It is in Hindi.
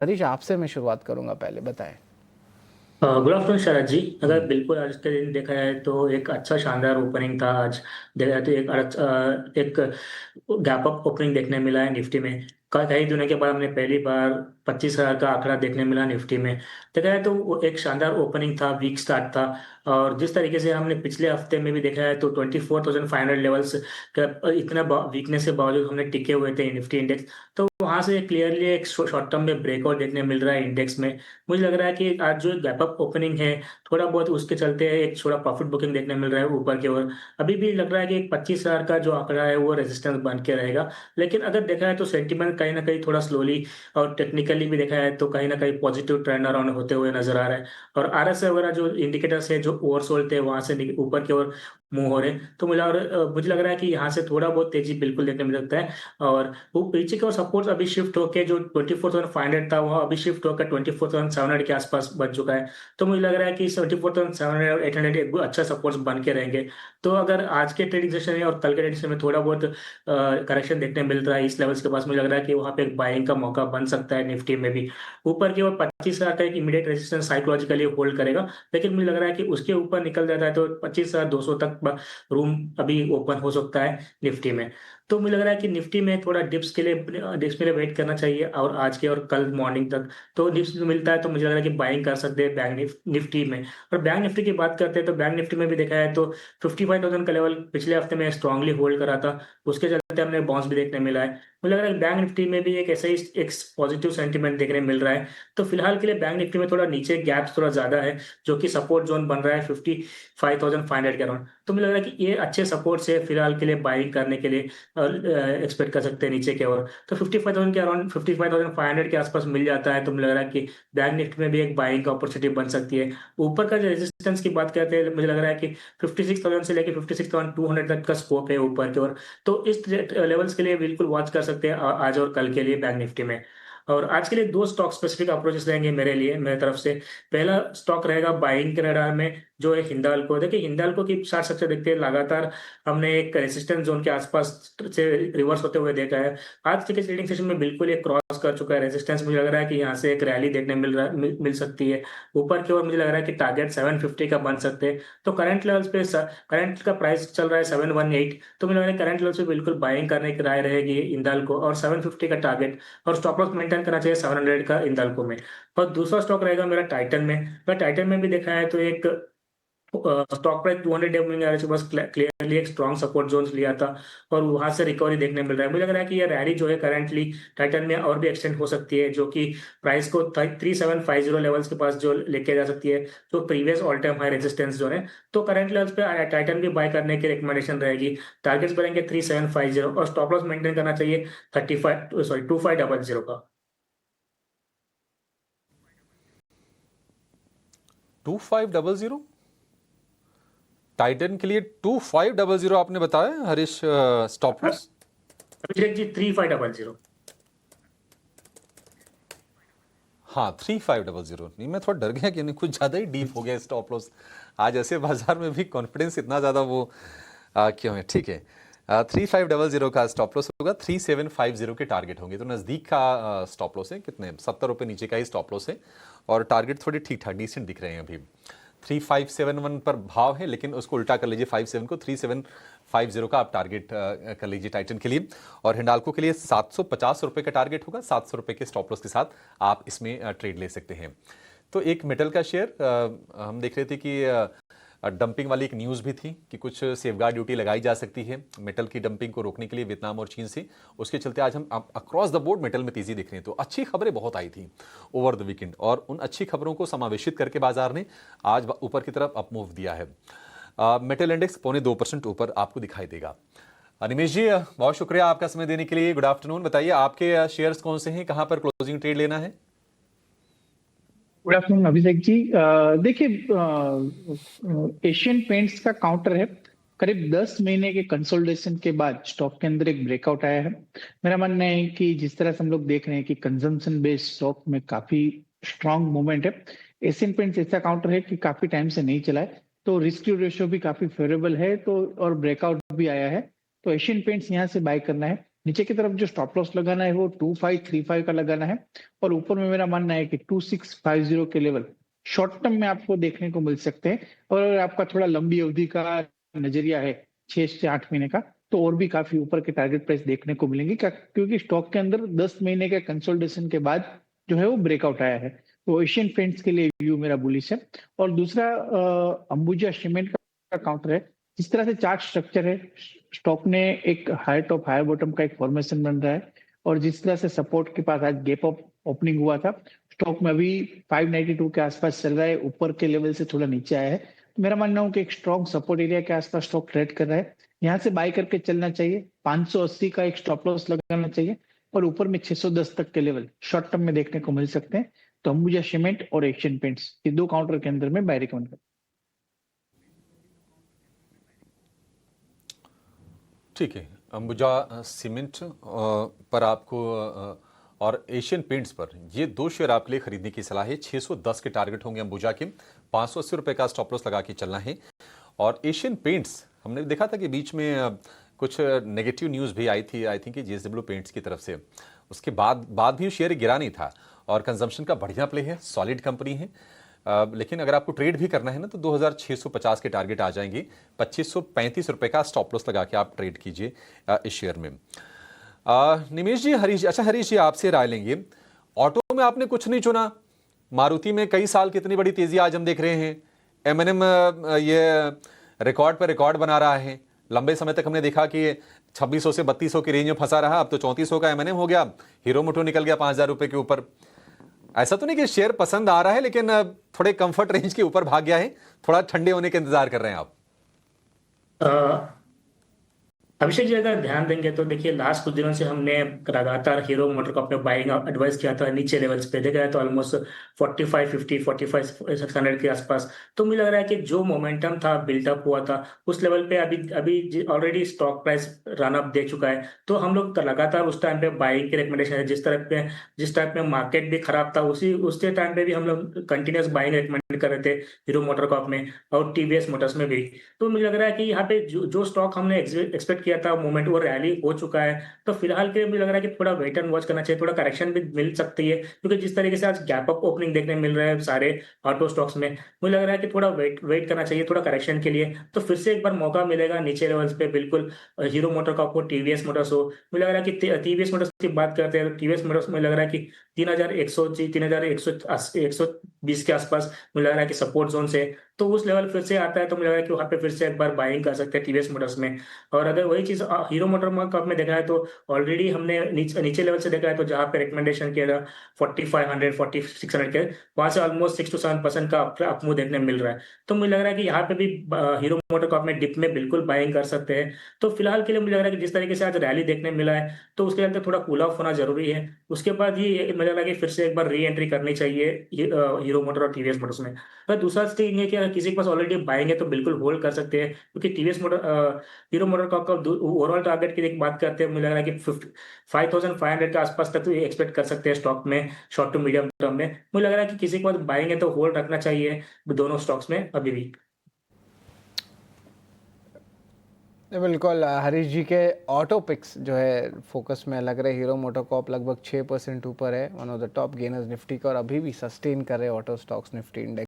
हरीश, आपसे मैं शुरुआत करूंगा, पहले बताएं। गुड आफ्टरनून शरद जी। अगर हम्म। बिल्कुल आज के दिन देखा जाए तो एक अच्छा शानदार ओपनिंग था आज। देखा जाए तो एक गैप अप ओपनिंग देखने मिला है निफ्टी में। कई दिनों के बाद हमने पहली बार 25,000 का आंकड़ा देखने मिला निफ्टी में। देखा जाए तो वो एक शानदार ओपनिंग था, वीक स्टार्ट था। और जिस तरीके से हमने पिछले हफ्ते में भी देखा है तो 24,500 लेवल्स का इतना वीकनेस के बावजूद हमने टिके हुए थे निफ्टी इंडेक्स। तो वहां से क्लियरली एक शॉर्ट टर्म में ब्रेकआउट देखने मिल रहा है इंडेक्स में। मुझे लग रहा है कि आज जो गैप अप ओपनिंग है, थोड़ा बहुत उसके चलते एक थोड़ा प्रॉफिट बुकिंग देखने मिल रहा है ऊपर की ओर। अभी भी लग रहा है कि 25,000 का जो आंकड़ा है वो रेजिस्टेंस बन के रहेगा। लेकिन अगर देखा है तो सेंटीमेंट कहीं ना कहीं थोड़ा स्लोली और टेक्निकली भी देखा है तो कहीं ना कहीं पॉजिटिव ट्रेंड अराउंड होते हुए नजर आ रहा है। और आरएसआई वगैरह जो इंडिकेटर्स है जो ओवरसोल्ड थे वहां से ऊपर की ओर मूव हो रहे हैं। तो मुझे लग रहा है कि यहाँ से थोड़ा बहुत तेजी बिल्कुल देखने मिल सकता है। और वो पीछे की ओर सपोर्ट अभी शिफ्ट होकर जो 24,500 था वो अभी शिफ्ट होकर 24,700 के आसपास बच चुका है। तो मुझे लग रहा है कि 74,700 और 800 एक अच्छा सपोर्ट बन के रहेंगे। तो अगर आज के ट्रेडिंग सेशन में और कल के ट्रेडिंग सेशन में थोड़ा बहुत करेक्शन देखने मिल रहा है इस लेवल्स के पास, मुझे लग रहा है कि वहाँ पे एक बाइंग का मौका बन सकता है निफ्टी में भी। ऊपर की ओर 25,000 का एक इमीडिएट रेजिस्टेंस साइकोलॉजिकली होल्ड करेगा। लेकिन मुझे लग रहा है कि उसके ऊपर निकल जाता है तो 25,200 तक रूम अभी ओपन हो सकता है निफ्टी में। तो मुझे लग रहा है कि निफ्टी में थोड़ा डिप्स के लिए वेट करना चाहिए और आज के और कल मॉर्निंग तक। तो डिप्स मिलता है तो मुझे लग रहा है कि बाइंग कर सकते हैं बैंक निफ्टी में। और बैंक निफ्टी की बात करते हैं तो बैंक निफ्टी में भी देखा है तो 55,000 का लेवल पिछले हफ्ते में स्ट्रांगली होल्ड करा था। उसके चलते हमने बाउंस भी देखने मिला है। मुझे लग रहा है कि बैंक निफ्टी में भी एक ऐसा ही एक पॉजिटिव सेंटीमेंट देखने मिल रहा है। तो फिलहाल के लिए बैंक निफ्टी में थोड़ा नीचे गैप्स थोड़ा ज्यादा है, जो कि सपोर्ट जोन बन रहा है 55,500 के अराउंड। तो मुझे लग रहा है कि ये अच्छे सपोर्ट से फिलहाल के लिए बाइंग करने के लिए एक्सपेक्ट कर सकते हैं नीचे की ओर। तो 55,000 के अराउंड 55,500 के आसपास मिल जाता है तो मुझे लग रहा है कि बैंक निफ्टी में भी एक बाइंग का अपॉर्चुनिटी बन सकती है। ऊपर का जो रेजिस्टेंस की बात करते हैं मुझे लग रहा है कि 56,000 से लेकर 56,200 तक का स्कोप है ऊपर की ओर। तो इस लेवल्स के लिए बिल्कुल वॉच कर सकते हैं आज और कल के लिए बैंक निफ्टी में। और आज के लिए दो स्टॉक स्पेसिफिक अप्रोचेस रहेंगे मेरे लिए, मेरे तरफ से। पहला स्टॉक रहेगा बाइंग के रडार में, जो है हिंडाल्को। देखिए हिंडाल्को की चार्ट स्ट्रक्चर देखते हैं, लगातार हमने एक रेजिस्टेंस जोन के आसपास से रिवर्स होते हुए देखा है। आज के ट्रेडिंग सेशन में बिल्कुल ये क्रॉस कर चुका है रेजिस्टेंस। मुझे लग रहा है कि यहाँ से एक रैली देखने मिल सकती है ऊपर की ओर। मुझे लग रहा है कि टारगेट 750 का बन सकते हैं। तो करंट लेवल्स पे करंट का प्राइस चल रहा है 718। तो मुझे लग रहा है करंट लेवल्स पे बिल्कुल बाइंग करने की राय रहेगी हिंडाल्को, और 750 का टारगेट और स्टॉप लॉस मेंटेन करना चाहिए 700 का हिंडाल्को में। और दूसरा स्टॉक रहेगा मेरा टाइटन में। मैं टाइटन में भी देखा है तो एक stock price 200 day moving average के पास क्लियरली एक स्ट्रॉन्ग सपोर्ट जोन लिया था, और वहां से रिकवरी देखने मिल रहा है। मुझे लग रहा है कि ये रैली जो है करंटली टाइटन में और भी एक्सटेंड हो सकती है, जो कि प्राइस को 3750 लेवल्स के पास जो लेके जा सकती है, जो previous all time high resistance जो है। तो करंट लेवल्स पे टाइटन भी बाय करने की रिकमेंडेशन रहेगी। टारगेट्स बनेंगे 3750 और स्टॉप लॉस मेंटेन करना चाहिए 2500 का। 2500 टाइटन के लिए 2500 आपने बताया हरीश, स्टॉप लॉस। अभिषेक जी 3500। हाँ 3500 नहीं, मैं थोड़ा डर गया कि नहीं कुछ ज़्यादा ही डीप हो गया स्टॉप लॉस। आज ऐसे बाजार में भी कॉन्फिडेंस इतना ज़्यादा वो क्यों है। ठीक है, 3500 का स्टॉप लॉस होगा, 3750 के टारगेट होंगे। तो नज़दीक का स्टॉप लॉस है, कितने 70 रुपये नीचे का ही स्टॉप लॉस है। और टारगेट थोड़े ठीक ठाक डिसेंट दिख रहे हैं अभी। 3571 पर भाव है, लेकिन उसको उल्टा कर लीजिए, 57 को 3750 का आप टारगेट कर लीजिए टाइटन के लिए। और हिंडाल्को के लिए 750 रुपये का टारगेट होगा, 700 रुपये के स्टॉप लॉस के साथ आप इसमें ट्रेड ले सकते हैं। तो एक मेटल का शेयर हम देख रहे थे कि डंपिंग वाली एक न्यूज़ भी थी कि कुछ सेफगार्ड ड्यूटी लगाई जा सकती है मेटल की डंपिंग को रोकने के लिए वियतनाम और चीन से। उसके चलते आज हम अक्रॉस द बोर्ड मेटल में तेजी देख रहे हैं। तो अच्छी खबरें बहुत आई थी ओवर द वीकेंड, और उन अच्छी खबरों को समावेशित करके बाजार ने आज ऊपर की तरफ अपमूव दिया है। मेटल इंडेक्स 0.2% ऊपर आपको दिखाई देगा। निमेश जी, बहुत शुक्रिया आपका समय देने के लिए। Good afternoon. बताइए आपके शेयर्स कौन से हैं, कहां पर क्लोजिंग ट्रेड लेना है। Good afternoon Abhishek ji. देखिए, एशियन पेंट्स का काउंटर है। करीब 10 महीने के कंसोलिडेशन के बाद स्टॉक के अंदर एक ब्रेकआउट आया है। मेरा मानना है कि जिस तरह से हम लोग देख रहे हैं कि कंजम्पशन बेस्ड स्टॉक में काफी स्ट्रांग मूवमेंट है। एशियन पेंट्स ऐसा काउंटर है कि काफी टाइम से नहीं चला है, तो रिस्क रेशियो भी काफी फेवरेबल है, तो और ब्रेकआउट भी आया है। तो एशियन पेंट्स यहाँ से बाय करना है। नीचे की तरफ जो स्टॉप लॉस लगाना है वो 2535 का लगाना है, और ऊपर में मेरा मानना है कि 2650 के लेवल शॉर्ट टर्म में आपको देखने को मिल सकते हैं। और अगर आपका थोड़ा लंबी अवधि का नजरिया है 6 से 8 महीने का, तो और भी काफी ऊपर के टारगेट प्राइस देखने को मिलेंगे, क्योंकि स्टॉक के अंदर 10 महीने के कंसोलिडेशन के बाद जो है वो ब्रेकआउट आया है। तो एशियन पेंट्स के लिए व्यू मेरा बुलिश है। और दूसरा अंबुजा सीमेंट का काउंटर है। जिस तरह से चार्ट स्ट्रक्चर है, स्टॉक ने एक हाई टॉप हाई बॉटम का एक फॉर्मेशन बन रहा है, और जिस तरह से सपोर्ट के पास आज गैप अप ओपनिंग हुआ था, स्टॉक में अभी 592 के आसपास चल रहा है, ऊपर के लेवल से थोड़ा नीचे आया है। तो मेरा मानना है कि एक स्ट्रॉन्ग सपोर्ट एरिया के आसपास स्टॉक ट्रेड कर रहा है, यहाँ से बाय करके चलना चाहिए। 580 का एक स्टॉप लॉस लगाना चाहिए, और ऊपर में 610 तक के लेवल शॉर्ट टर्म में देखने को मिल सकते हैं। तो अंबुजा सीमेंट और एशियन पेंट्स, ये दो काउंटर के अंदर में बाय रिकमेंड करता हूं। ठीक है, अंबुजा सीमेंट पर आपको और एशियन पेंट्स पर ये दो शेयर आपके लिए खरीदने की सलाह है। 610 के टारगेट होंगे अंबुजा के, 580 रुपए का स्टॉप लॉस लगा के चलना है। और एशियन पेंट्स हमने देखा था कि बीच में कुछ नेगेटिव न्यूज़ भी आई थी, आई थिंक जेएसडब्ल्यू पेंट्स की तरफ से। उसके बाद भी शेयर गिरा नहीं था, और कंजम्पशन का बढ़िया प्ले है, सॉलिड कंपनी है। लेकिन अगर आपको ट्रेड भी करना है ना, तो 2650 के टारगेट आ जाएंगे। 2535 रुपए का स्टॉप लॉस लगा के आप ट्रेड कीजिए इस शेयर में। निमेश जी, हरीश, अच्छा हरीश जी आपसे राय लेंगे। ऑटो में आपने कुछ नहीं चुना, मारुति में कई साल कितनी बड़ी तेजी आज हम देख रहे हैं। एमएनएम ये रिकॉर्ड पर रिकॉर्ड बना रहा है। लंबे समय तक हमने देखा कि 2600 से 3200 की रेंज में फंसा रहा, अब तो 3400 का एमएनएम हो गया, हीरो मोटो निकल गया 5000 रुपए के ऊपर। ऐसा तो नहीं कि शेयर पसंद आ रहा है, लेकिन थोड़े कंफर्ट रेंज के ऊपर भाग गया है, थोड़ा ठंडे होने का इंतजार कर रहे हैं आप? अभिषेक जी अगर ध्यान देंगे तो देखिए लास्ट कुछ दिनों से हमने लगातार हीरो मोटर को अपने बाइंग एडवाइस किया था नीचे लेवल्स पे। देखा है तो ऑलमोस्ट 4550 45,600 के आसपास। तो मुझे लग रहा है कि जो मोमेंटम था बिल्डअप हुआ था उस लेवल पे अभी अभी already stock price run up दे चुका है। तो हम लोग लगातार उस टाइम पे बाइंग की रिकमेंडेशन है। जिस टाइप में मार्केट भी खराब था उसी टाइम पे भी हम लोग कंटिन्यूस बाइंग रिकमेंड कर रहे थे हीरो मोटर कॉप में और टीवीएस मोटर्स में भी। तो मुझे लग रहा है कि यहाँ पे जो स्टॉक हमने एक्सपेक्ट किया था मोमेंट वो रैली हो चुका है। तो फिलहाल के लिए मुझे लग रहा है कि थोड़ा वेट एंड वॉच करना चाहिए, थोड़ा करेक्शन भी मिल सकती है, क्योंकि जिस तरीके से आज गैप अप ओपनिंग देखने मिल रहा है सारे ऑटो स्टॉक्स में, मुझे लग रहा है कि थोड़ा वेट करना चाहिए थोड़ा करेक्शन के लिए। तो फिर से एक बार मौका मिलेगा नीचे लेवल्स पे बिल्कुल हीरो मोटर का हो टीवीएस मोटर्स हो। मुझे लग रहा है कि टीवीएस मोटर्स की बात करते हैं तो टीवीएस मोटर्स में लग रहा है कि 3120 के आसपास मुझे लग रहा है कि सपोर्ट जोन से तो उस लेवल फिर से आता है। तो मुझे लग रहा है कि वहां पे फिर से एक बार बाइंग कर सकते हैं टीवीएस मोटर्स में। और अगर वही चीज हीरो मोटर कप में देखा है तो ऑलरेडी हमने नीचे लेवल से देखा है, तो जहां पे रिकमेंडेशन किया था 4500 4600 के, वहां से ऑलमोस्ट 6 to 7% का अपमूव देखने मिल रहा है। तो मुझे लग रहा है कि यहाँ पे भी हीरो मोटर कप में डिप में बिल्कुल बाइंग कर सकते हैं। तो फिलहाल के लिए मुझे लग रहा है कि जिस तरीके से आज रैली देखने मिला है तो उसके अंदर थोड़ा कूल ऑफ होना जरूरी है। उसके बाद ही मुझे लग रहा है कि फिर से एक बार री एंट्री करनी चाहिए हीरो मोटर और टीवीएस मोटर्स में। पर दूसरा थिंग है कि अगर किसी के पास ऑलरेडी बाइंग है तो बिल्कुल होल्ड कर सकते हैं, क्योंकि टीवीएस मोटर हीरो मोटर का ओवरऑल टारगेट की एक बात करते हैं, मुझे लग रहा है कि 5500 के आसपास तक तो एक्सपेक्ट कर सकते हैं स्टॉक में शॉर्ट टू मीडियम टर्म में। मुझे लग रहा है कि किसी के पास बाइंग है तो होल्ड रखना चाहिए दोनों स्टॉक्स में अभी भी। बिल्कुल हरीश जी के ऑटो पिक्स जो है फोकस में लग रहे। हीरो मोटोकॉप लगभग 6% ऊपर है, one of the top gainers Nifty का, और अभी भी सस्टेन कर रहे ऑटो स्टॉक्स निफ्टी इंडेक्स।